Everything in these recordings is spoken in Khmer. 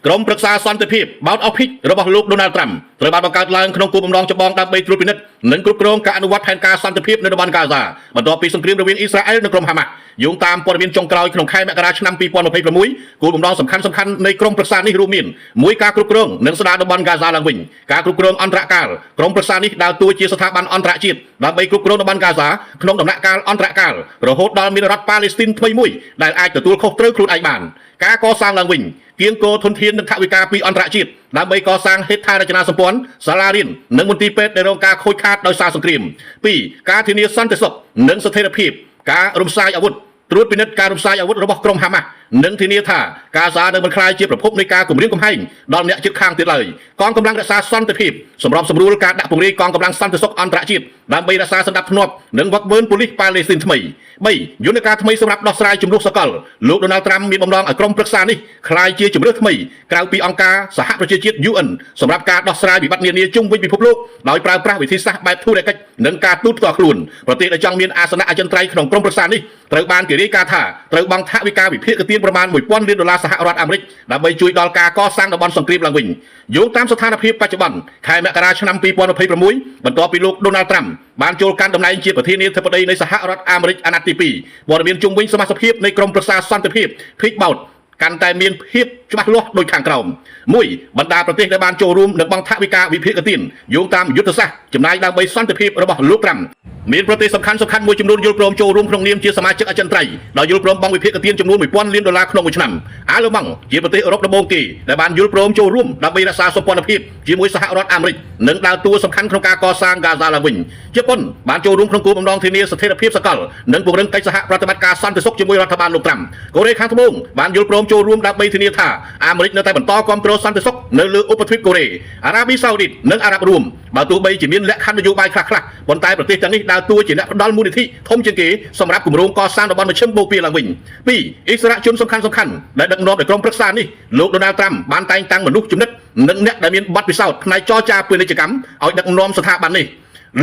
ក្រមប្រឹក្សាសន្តិភាពបោតអភិករបស់លោកដូណាល់ត្រាំត្រូវបានបង្កើតឡើងក្នុងគោលបំណងចម្បងដើម្បីត្រួតពិនិត្យនិងគ្រប់គ្រងការអនុវត្តផែនការសន្តិភាពនៅតំបន់ហ្គាហ្សាបន្ទាប់ពីសង្គ្រាមរវាងអ៊ីស្រាអែលនិងក្រុមហាម៉ាស់យោងតាមព័ត៌មានចុងក្រោយក្នុងខែមករាឆ្នាំ2026គោលបំណងសំខាន់នៃក្រមប្រឹក្សានេះរួមមានមួយការគ្រប់គ្រងនិងស្ដារតំបន់ហ្គាហ្សាឡើងវិញការគ្រប់គ្រងអន្តរកាលក្រមប្រឹក្សានេះដើរតួជាស្ថាប័នអន្តរជាតិដើម្បីគ្រប់គ្រងតំបន់ហ្គាហ្សាក្នុងដំណាក់កាលអន្តរកាលរហូតដល់មានរដ្ឋប៉ាឡេស្ទីនថ្មីមួយដែលអាចទទួលខុសត្រូវខ្លួនឯងបានការកសាងឡើងវិញគៀងគរធនធាននិងថវិកាពីអន្តរជាតិដើម្បីកសាងហេដ្ឋារចនាសម្ព័ន្ធសាលារៀននិងមន្ទីរពេទ្យដែលរងការខូចខាតដោយសារសង្គ្រាម2ការធានាសន្តិសុខនិងស្ថិរភាពការរំសាយអាវុធត្រួតពិនិត្យការរំសាយអាវុធរបស់ក្រុមហាម៉ាស់និងធានាថាកាហ្សានឹងមិនក្លាយជាប្រភពនៃការគំរាមកំហែងដល់អ្នកជិតខាងទៀតឡើយកងកម្លាំងរក្សាសន្តិភាពសម្របសម្រួលការដាក់ពង្រាយកងកម្លាំងសន្តិសុខអន្តរជាតិដើម្បីរក្សាសណ្ដាប់ធ្នាប់និងវឹកវើប៉ូលីសប៉ាឡេស្ទីនថ្មី3យន្តការថ្មីសម្រាប់ដោះស្រាយជំនួសសកលលោកដូណាល់ត្រាំមានបំណងឲ្យក្រុមប្រឹក្សានេះក្លាយជាជំរឿនថ្មីក្រៅពីអង្គការសហប្រជាជាតិ UN សម្រាប់ការដោះស្រាយវិបត្តិនានាជុំវិញពិភពលោកដោយប្រើប្រាស់វិធីសាស្ត្របែបធុរកិច្ចនិងការទូតផ្ទាល់ខ្លួនប្រទេសដែលចង់មានអាសនៈអចិន្ត្រៃយ៍ក្នុងក្រុមប្រឹក្សានេះត្រូវបានគេរាយការណ៍ថាត្រូវបង់ថវិកាវិភាគទានប្រមាណ$1000លានសហរដ្ឋអាមេរិកដើម្បីជួយដល់ការកសាងតំបន់សង្គ្រាមឡើងវិញយោងតាមស្ថានភាពបច្ចុប្បន្នខែមករាឆ្នាំ2026បន្ទាប់ពីលោកដូណាល់ត្រាំបានចូលកាន់តំណែងជាប្រធានាធិបតីនៃសហរដ្ឋអាមេរិកអាណត្តិទី2ព័ត៌មានជុំវិញសមាជិកភាពនៃក្រុមប្រឹក្សាសន្តិភាព Peak Bout កាន់តែមានភាពច្បាស់លាស់ដូចខាងក្រោម1បណ្ដាប្រទេសដែលបានចូលរួមនឹងបង់ថវិកាវិភាគទានយោងតាមយុទ្ធសាស្ត្រចំណាយដើម្បីសន្តិភាពរបស់លោកត្រាំមានប្រទេសសំខាន់មួយចំនួនយល់ព្រមចូលរួមក្នុងនាមជាសមាជិកអចិន្ត្រៃយ៍ដោយយល់ព្រមបង់វិភាគទានចំនួន$1000លានក្នុងមួយឆ្នាំអាល្លឺម៉ង់ជាប្រទេសអឺរ៉ុបដំបូងគេដែលបានយល់ព្រមចូលរួមដើម្បីរក្សាសម្ព័ន្ធភាពជាមួយសហរដ្ឋអាមេរិកនិងដើរតួសំខាន់ក្នុងការកសាងហ្គាហ្សាឡើងវិញជប៉ុនបានចូលរួមក្នុងគោលបំណងធានាស្ថិរភាពសកលនិងពង្រឹងកិច្ចសហប្រតិបត្តិការសន្តិសុខជាមួយរដ្ឋបាលលោកត្រាំកូរ៉េខាងត្បូងបានយល់ព្រមចូលរួមដើម្បីធានាថាអាមេរិកនៅតែបន្តគាំទ្រសន្តិសុខនៅលើឧបទ្វីបកូរ៉េអារ៉ាប៊ីសាអូឌីតនិងអារ៉ាប់រួមបើទោះបីជាមានលក្ខខណ្ឌនយោបាយខ្លះៗប៉ុន្តែប្រទេសទាំងនេះដើរតួជាអ្នកផ្ដល់មូលនិធិធំជាងគេសម្រាប់គម្រោងកសាងតំបន់មជ្ឈិមបូព៌ាឡើងវិញ2អិសរាជជនសំខាន់ដែលដឹកនាំដោយក្រុមប្រឹក្សានេះលោកដូណាល់ត្រាំបានតែងតាំងមនុស្សចំណិតនិងអ្នកដែលមានបទពិសោធន៍ផ្នែកចរចាពាណិជ្ជកម្មឲ្យដឹកនាំស្ថាប័ននេះ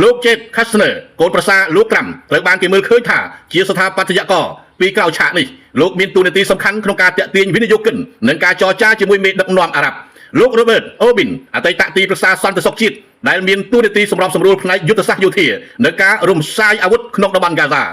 លោក Jake Kushner កូនប្រសារលោកត្រាំត្រូវបានគេមើលឃើញថាជាស្ថាបត្យករពីក្រៅឆាកនេះលោកមានតួនាទីសំខាន់ក្នុងការតាក់ទាញវិនិយោគិននិងការចរចាជាមួយមេដឹកនាំអារ៉ាប់លោក Robert O'Brien អតីតទីប្រឹក្សាសន្តិសុខជាតិដែលមានតួនាទីសម្របសម្រួលផ្នែកយុទ្ធសាស្ត្រយោធានិងការរំសាយអាវុធក្នុងតំបន់ហ្គាហ្សា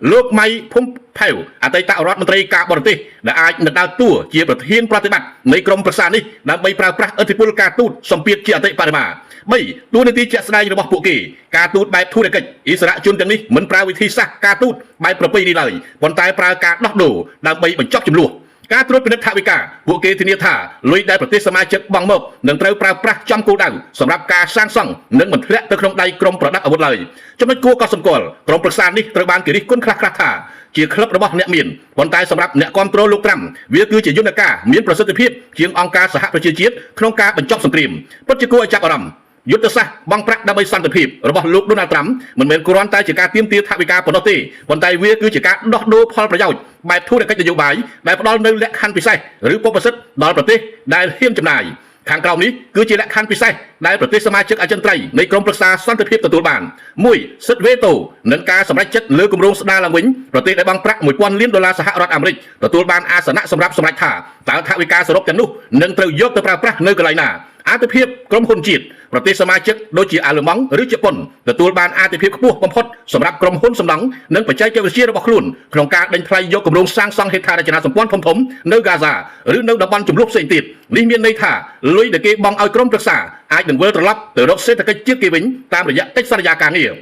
លោកម៉ៃភុំផែវអតីតរដ្ឋមន្ត្រីការបរទេសដែលអាចនឹងដើរតួជាប្រធានប្រតិបត្តិនៃក្រុមប្រឹក្សានេះដើម្បីប្រើប្រាស់ឥទ្ធិពលការទូតសម្ពាធជាអតិបរមា3តួនាទីជាក់ស្ដែងរបស់ពួកគេការទូតបែបធុរកិច្ចអិសរាជជនទាំងនេះមិនប្រើវិធីសាស្ត្រការទូតបែបប្រពៃណីឡើយប៉ុន្តែប្រើការដោះដូរដើម្បីបញ្ចប់ចំនួនការត្រួតពិនិត្យថវិកាពួកគេធានាថាលុយដែលប្រទេសសមាជិកបង់មកនឹងត្រូវប្រើប្រាស់ចំគោលដៅសម្រាប់ការសាងសង់និងមិនធ្លាក់ទៅក្នុងដៃក្រុមប្រដាប់អាវុធឡើយចំណុចគួរកត់សម្គាល់ក្រុមប្រឹក្សានេះត្រូវបានគេរិះគន់ខ្លះៗថាជាក្លឹបរបស់អ្នកមានប៉ុន្តែសម្រាប់អ្នកគ្រប់គ្រងលោកត្រាំវាគឺជាយន្តការមានប្រសិទ្ធភាពជាងអង្គការសហប្រជាជាតិក្នុងការបញ្ចប់សង្គ្រាមពិតជាគួរឲ្យចាប់អារម្មណ៍យុទ្ធសាស្ត្របង់ប្រាក់ដើម្បីសន្តិភាពរបស់លោកដូណាល់ត្រាំមិនមែនគ្រាន់តែជាការទាមទារថវិកាប៉ុណ្ណោះទេប៉ុន្តែវាគឺជាការដោះដូរផលប្រយោជន៍បែបធុរកិច្ចនយោបាយដែលផ្ដល់នូវលក្ខខណ្ឌពិសេសឬពុបសិទ្ធដល់ប្រទេសដែលហ៊ានចំណាយខាងក្រោមនេះគឺជាលក្ខខណ្ឌពិសេសដែលប្រទេសសមាជិកអចិន្ត្រៃយ៍នៃក្រុមប្រឹក្សាសន្តិភាពទទួលបាន1សិទ្ធិវេតូនិងការសម្រេចចិត្តលើគម្រោងស្ដារឡើងវិញប្រទេសដែលបង់ប្រាក់$1000លានសហរដ្ឋអាមេរិកទទួលបានអាសនៈសម្រាប់សម្រេចថាតើថវិកាសរុបទាំងនោះនឹងត្រូវយកទៅប្រើប្រាស់នៅកន្លែងណាអាទិភាពក្រុមហ៊ុនជាតិប្រទេសសមាជិកដូចជាអាល្លឺម៉ង់ឬជប៉ុនទទួលបានអាទិភាពខ្ពស់បំផុតសម្រាប់ក្រុមហ៊ុនសំណង់និងបច្ចេកវិទ្យារបស់ខ្លួនក្នុងការដេញថ្លៃយកគម្រោងសាងសង់ហេដ្ឋារចនាសម្ព័ន្ធធំៗនៅហ្គាហ្សាឬនៅតំបន់ជម្លោះផ្សេងទៀតនេះមានន័យថាលុយដែលគេបង់ឲ្យក្រុមប្រឹក្សាអាចនឹងវិលត្រឡប់ទៅរកសេដ្ឋកិច្ចជាតិគេវិញតាមរយៈកិច្ចសន្យាការងារ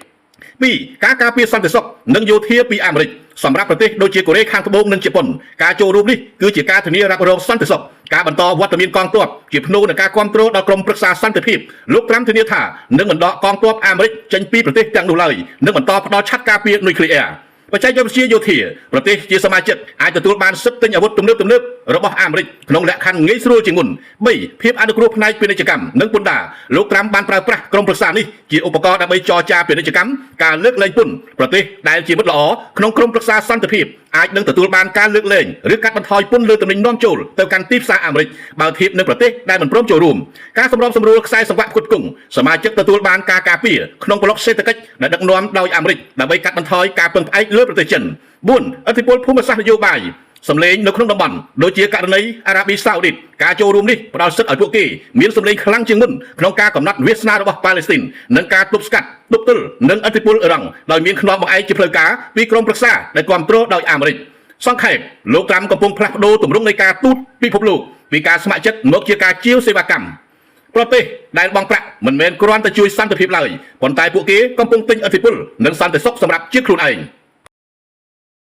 2ការការពារសន្តិសុខនិងយោធាពីអាមេរិកសម្រាប់ប្រទេសដូចជាកូរ៉េខាងត្បូងនិងជប៉ុនការចូលរួមនេះគឺជាការធានារ៉ាប់រងសន្តិសុខការបន្តវត្តមានកងទ័ពជាភ្នូរនៃការគ្រប់គ្រងដល់ក្រុមប្រឹក្សាសន្តិភាពលោកត្រាំធានាថានឹងមិនដកកងទ័ពអាមេរិកចេញពីប្រទេសទាំងនោះឡើយនិងបន្តផ្ដល់ឆ័ត្រការពារនុយក្លេអ៊ែរបច្ចេកវិទ្យាយោធាប្រទេសជាសមាជិកអាចទទួលបានសិទ្ធិទិញអាវុធទំនើបរបស់អាមេរិកក្នុងលក្ខខណ្ឌងាយស្រួលជាងមុន3ភាពអនុគ្រោះផ្នែកពាណិជ្ជកម្មនិងពន្ធដារលោកត្រាំបានប្រើប្រាស់ក្រុមប្រឹក្សានេះជាឧបករណ៍ដើម្បីចរចាពាណិជ្ជកម្មការលើកលែងពន្ធប្រទេសដែលជាមិត្តល្អក្នុងក្រុមប្រឹក្សាសន្តិភាពអាចនឹងទទួលបានការលើកលែងឬកាត់បន្ថយពន្ធលើទំនិញនាំចូលទៅកាន់ទីផ្សារអាមេរិកបើធៀបនឹងប្រទេសដែលមិនព្រមចូលរួមការសម្របសម្រួលខ្សែសង្វាក់ផ្គត់ផ្គង់សមាជិកទទួលបានការការពារក្នុងប្លុកសេដ្ឋកិច្ចដែលដឹកនាំដោយអាមេរិកដើម្បីកាត់បន្ថយការពឹងផ្អែកលើប្រទេសចិន4ឥទ្ធិពលភូមិសាស្ត្រនយោបាយ សម្លេងនៅក្នុងតំបន់ដូចជាករណីអារ៉ាប៊ីសាអូឌីតការចូលរួមនេះផ្ដល់សិទ្ធិឲ្យពួកគេមានសម្លេងខ្លាំងជាងមុនក្នុងការកំណត់វាសនារបស់ប៉ាឡេស្ទីននិងការទប់ស្កាត់ទប់ទល់នឹងឥទ្ធិពលអ៊ីរ៉ង់ដោយមានខ្នងបង្អែកជាផ្លូវការពីក្រុមប្រឹក្សាដែលគ្រប់គ្រងដោយអាមេរិកសង្ខេបលោកត្រាំកំពុងផ្លាស់ប្ដូរទម្រង់នៃការទូតពិភពលោកពីការស្ម័គ្រចិត្តមកជាការជាវសេវាកម្មប្រទេសដែលបង់ប្រាក់មិនមែនគ្រាន់តែជួយសន្តិភាពឡើយប៉ុន្តែពួកគេកំពុងទិញឥទ្ធិពលនិងសន្តិសុខសម្រាប់ជាតិខ្លួនឯង